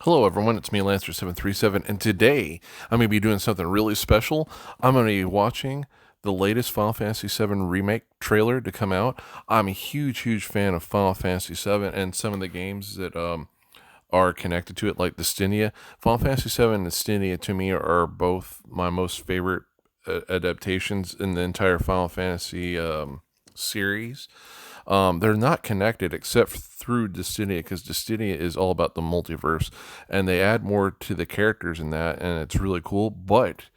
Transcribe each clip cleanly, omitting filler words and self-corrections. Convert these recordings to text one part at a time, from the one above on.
Hello everyone, it's me Lancer737, and today I'm going to be doing something really special. I'm going to be watching the latest Final Fantasy VII Remake trailer to come out. I'm a huge fan of Final Fantasy VII and some of the games that are connected to it, like Destinia. Final Fantasy VII and Destinia, to me, are both my most favorite adaptations in the entire Final Fantasy series. They're not connected except through Destinia, because Destinia is all about the multiverse, and they add more to the characters in that, and it's really cool. But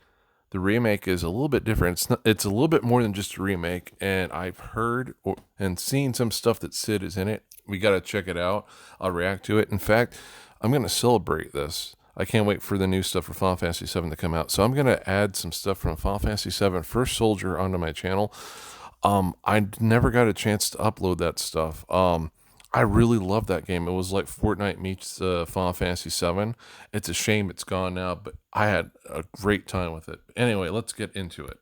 the remake is a little bit different. It's a little bit more than just a remake, and I've heard and seen some stuff that Cid is in it. We got to check it out. I'll react to it. In fact, I'm going to celebrate this. I can't wait for the new stuff for Final Fantasy VII to come out. So I'm going to add some stuff from Final Fantasy VII First Soldier onto my channel. I never got a chance to upload that stuff. I really love that game. It was like Fortnite meets Final Fantasy VII. It's a shame it's gone now, but I had a great time with it. Anyway, let's get into it.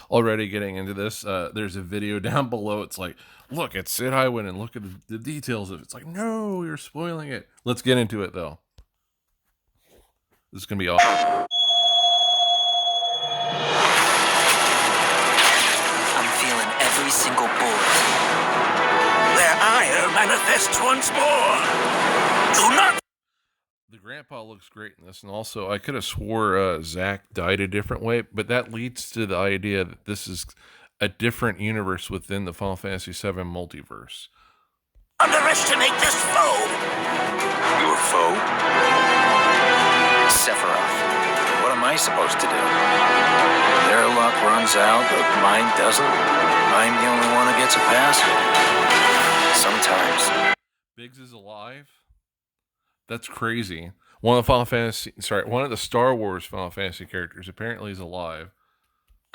Already getting into this, there's a video down below. It's like, look, it's Cid Highwind and look at the details of it. It's like, no, you're spoiling it. Let's get into it, though. This is going to be awesome. Every single bullet. Their ire manifests once more. Do not. The grandpa looks great in this, and also I could have swore Zack died a different way, but that leads to the idea that this is a different universe within the Final Fantasy VII multiverse. Underestimate this foe. Your foe? Sephiroth. What am I supposed to do? Their luck runs out, but mine doesn't. I'm the only one who gets a pass. Sometimes. Biggs is alive? That's crazy. One of the Star Wars Final Fantasy characters apparently is alive.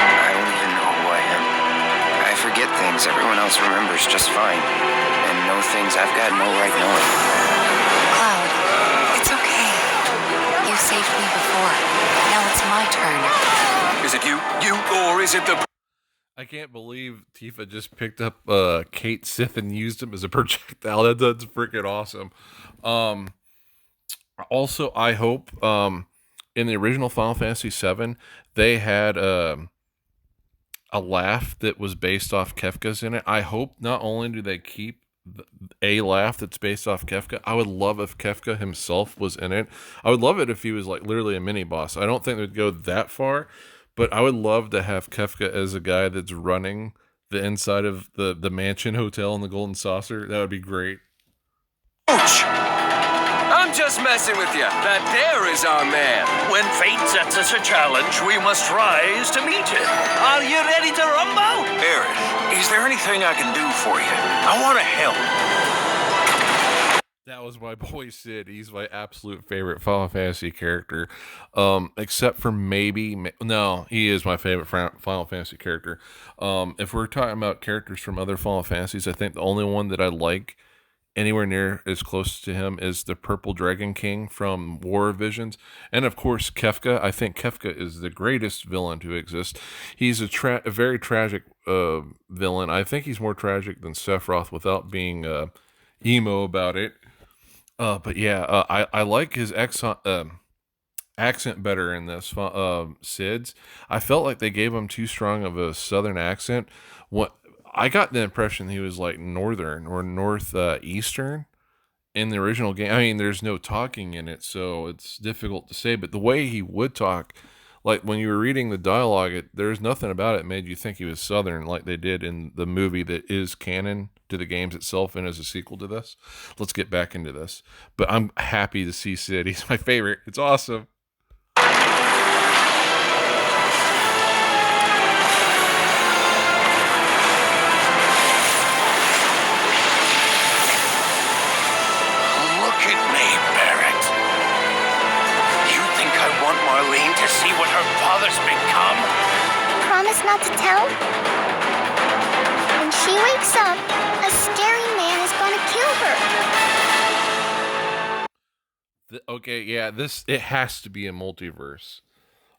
I don't even know who I am. I forget things everyone else remembers just fine. And know things I've got no right knowing. Cloud, it's okay. You saved me before. Now it's my turn. Is it you, or is it the... I can't believe Tifa just picked up Cait Sith and used him as a projectile. That's freaking awesome. Also, I hope in the original Final Fantasy VII, they had a laugh that was based off Kefka's in it. I hope not only do they keep a laugh that's based off Kefka, I would love if Kefka himself was in it. I would love it if he was like literally a mini boss. I don't think they'd go that far, but I would love to have Kefka as a guy that's running the inside of the mansion hotel in the Golden Saucer. That would be great. Ouch! I'm just messing with you. That there is our man. When fate sets us a challenge, we must rise to meet it. Are you ready to rumble? Aerith, is there anything I can do for you? I want to help. That was my boy Cid. He's my absolute favorite Final Fantasy character. Except for no, he is my favorite Final Fantasy character. If we're talking about characters from other Final Fantasies, I think the only one that I like anywhere near as close to him is the Purple Dragon King from War of Visions. And of course, Kefka. I think Kefka is the greatest villain to exist. He's a very tragic villain. I think he's more tragic than Sephiroth without being emo about it. But yeah, I like his accent better in this Cid's. I felt like they gave him too strong of a southern accent. I got the impression he was like northern or northeastern in the original game. I mean, there's no talking in it, so it's difficult to say. But the way he would talk, like when you were reading the dialogue, there's nothing about it made you think he was southern, like they did in the movie that is canon to the games itself and as a sequel to this. Let's get back into this. But I'm happy to see Cid. He's my favorite. It's awesome. Look at me, Barrett. You think I want Marlene to see what her father's become? Promise not to tell? When she wakes up, a scary man is gonna kill her. Okay, yeah, it has to be a multiverse.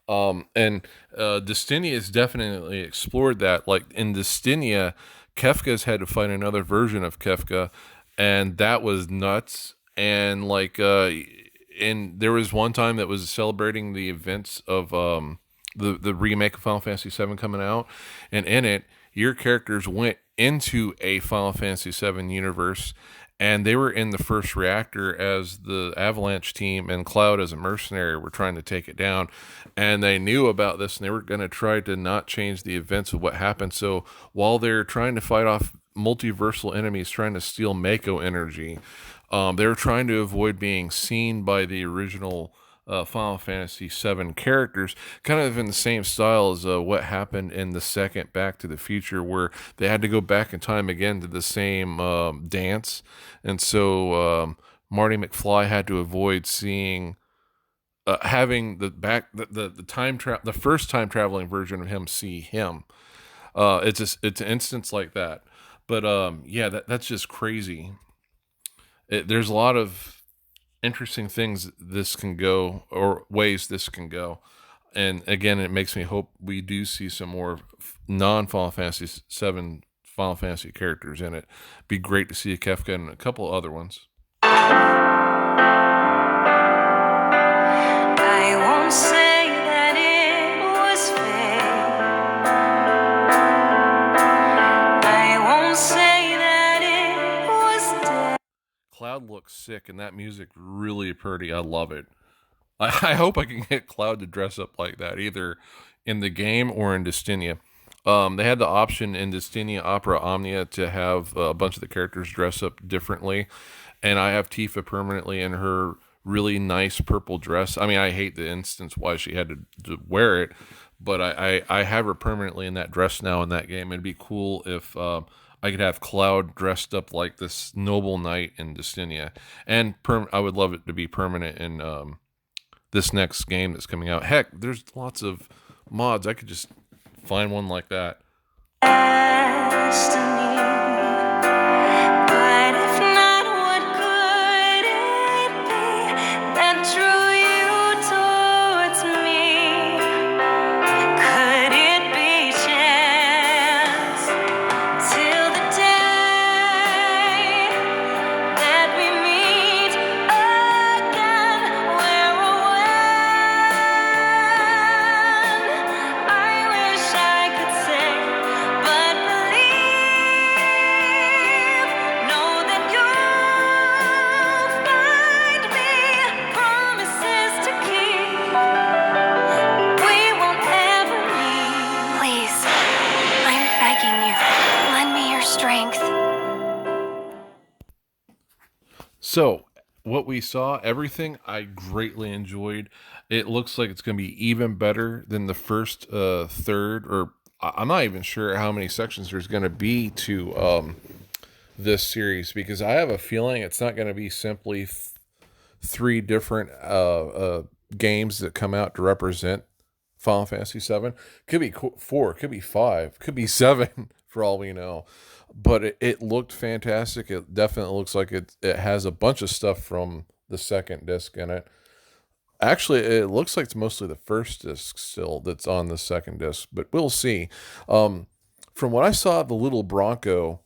And Destinia has definitely explored that. Like in Destinia, Kefka's had to fight another version of Kefka, and that was nuts. And like and there was one time that was celebrating the events of the remake of Final Fantasy VII coming out, and in it, your characters went into a Final Fantasy VII universe, and they were in the first reactor as the Avalanche team, and Cloud as a mercenary were trying to take it down, and they knew about this, and they were going to try to not change the events of what happened. So while they're trying to fight off multiversal enemies trying to steal Mako energy, they were trying to avoid being seen by the original Final Fantasy VII characters, kind of in the same style as what happened in the second Back to the Future, where they had to go back in time again to the same dance, and so Marty McFly had to avoid seeing having the the first time traveling version of him see him. It's an instance like that, but yeah, that's just crazy. There's a lot of interesting things this can go, or ways this can go, and again, it makes me hope we do see some more non-Final Fantasy VII Final Fantasy characters in it. Be great to see a Kefka and a couple other ones. I won't say that it was fake. I won't say that it was dead. Cloud looks sick, and that music really pretty. I love it. I hope I can get Cloud to dress up like that, either in the game or in Destinia. They had the option in Destinia Opera Omnia to have a bunch of the characters dress up differently, and I have Tifa permanently in her really nice purple dress. I mean, I hate the instance why she had to wear it, but I have her permanently in that dress now in that game. It'd be cool if I could have Cloud dressed up like this noble knight in Destinia, and I would love it to be permanent in this next game that's coming out. Heck, there's lots of mods. I could just find one like that. Destiny. But if not, what could it be that drew you towards me? Could it be chance till the day that we meet again? Where or when? I wish I could say, but believe, know that you'll find me promises to keep. We won't ever leave. Please, I'm begging you, lend me your strength. So, what we saw, everything I greatly enjoyed. It looks like it's going to be even better than the first third, or I'm not even sure how many sections there's going to be to this series, because I have a feeling it's not going to be simply three different games that come out to represent Final Fantasy VII. Could be four, could be five, could be seven for all we know. But it looked fantastic. It definitely looks like it has a bunch of stuff from the second disc in it. Actually, it looks like it's mostly the first disc still that's on the second disc, but we'll see. From what I saw of the little Bronco,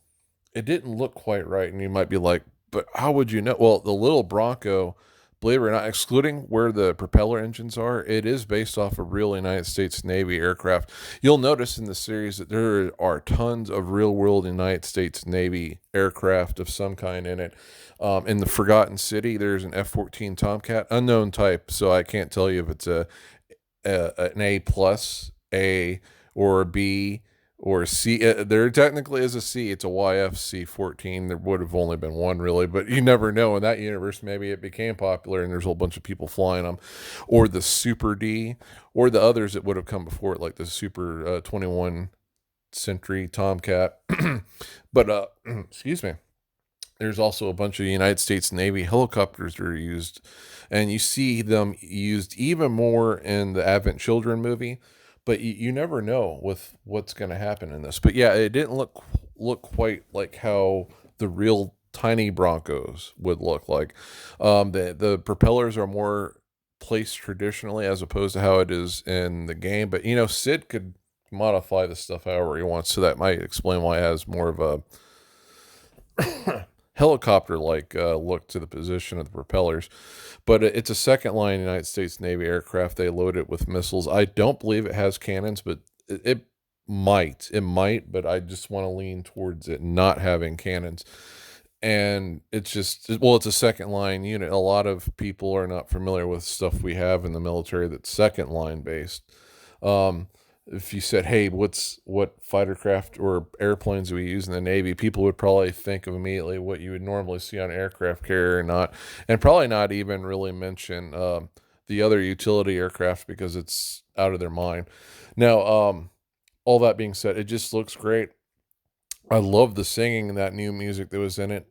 it didn't look quite right, and you might be like, but how would you know? Well, the little Bronco, believe it or not, excluding where the propeller engines are, it is based off a real United States Navy aircraft. You'll notice in the series that there are tons of real-world United States Navy aircraft of some kind in it. In the Forgotten City, there's an F-14 Tomcat, unknown type, so I can't tell you if it's an A plus, A, or a B, or a C. There technically is a C. It's a YFC-14. There would have only been one, really, but you never know. In that universe, maybe it became popular and there's a whole bunch of people flying them. Or the Super D, or the others that would have come before it, like the Super 21 Century Tomcat. But, excuse me. There's also a bunch of United States Navy helicopters that are used, and you see them used even more in the Advent Children movie, but you never know with what's going to happen in this. But yeah, it didn't look quite like how the real tiny Broncos would look like. The propellers are more placed traditionally as opposed to how it is in the game, but Cid could modify the stuff however he wants, so that might explain why it has more of a helicopter-like look to the position of the propellers. But it's a second line United States Navy aircraft. They load it with missiles. I don't believe it has cannons, but it might. It might, but I just want to lean towards it not having cannons. And it's just, well, it's a second line unit. A lot of people are not familiar with stuff we have in the military that's second line based. If you said, hey, what fighter craft or airplanes do we use in the Navy, people would probably think of immediately what you would normally see on an aircraft carrier, and probably not even really mention the other utility aircraft because it's out of their mind. Now, all that being said, it just looks great. I love the singing and that new music that was in it.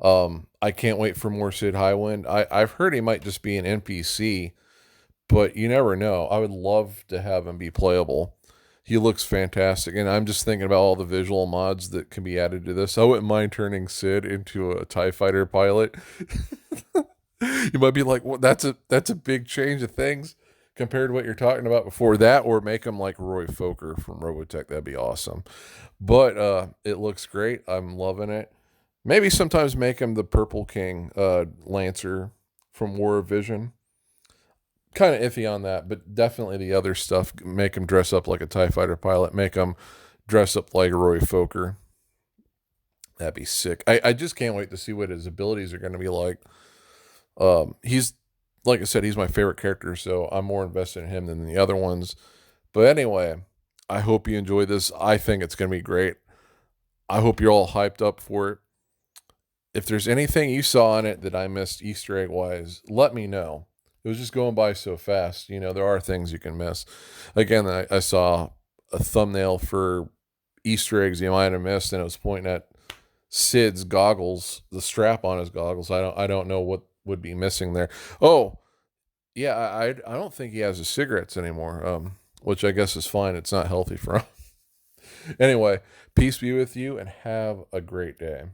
I can't wait for more Cid Highwind. I've heard he might just be an NPC, but you never know. I would love to have him be playable. He looks fantastic, and I'm just thinking about all the visual mods that can be added to this. I wouldn't mind turning Cid into a TIE fighter pilot. You might be like, well, that's a big change of things compared to what you're talking about before that, or make him like Roy Fokker from Robotech. That'd be awesome. But it looks great. I'm loving it. Maybe sometimes make him the Purple King Lancer from War of Vision. Kind of iffy on that, but definitely the other stuff. Make him dress up like a TIE fighter pilot. Make him dress up like Roy Fokker. That'd be sick. I just can't wait to see what his abilities are going to be like. He's, like I said, he's my favorite character, so I'm more invested in him than the other ones. But anyway, I hope you enjoy this. I think it's going to be great. I hope you're all hyped up for it. If there's anything you saw in it that I missed Easter egg wise, let me know. It was just going by so fast. You know, there are things you can miss. Again, I saw a thumbnail for Easter eggs you might have missed, and it was pointing at Cid's goggles, the strap on his goggles. I don't know what would be missing there. Oh, yeah, I don't think he has his cigarettes anymore, which I guess is fine. It's not healthy for him. Anyway, peace be with you, and have a great day.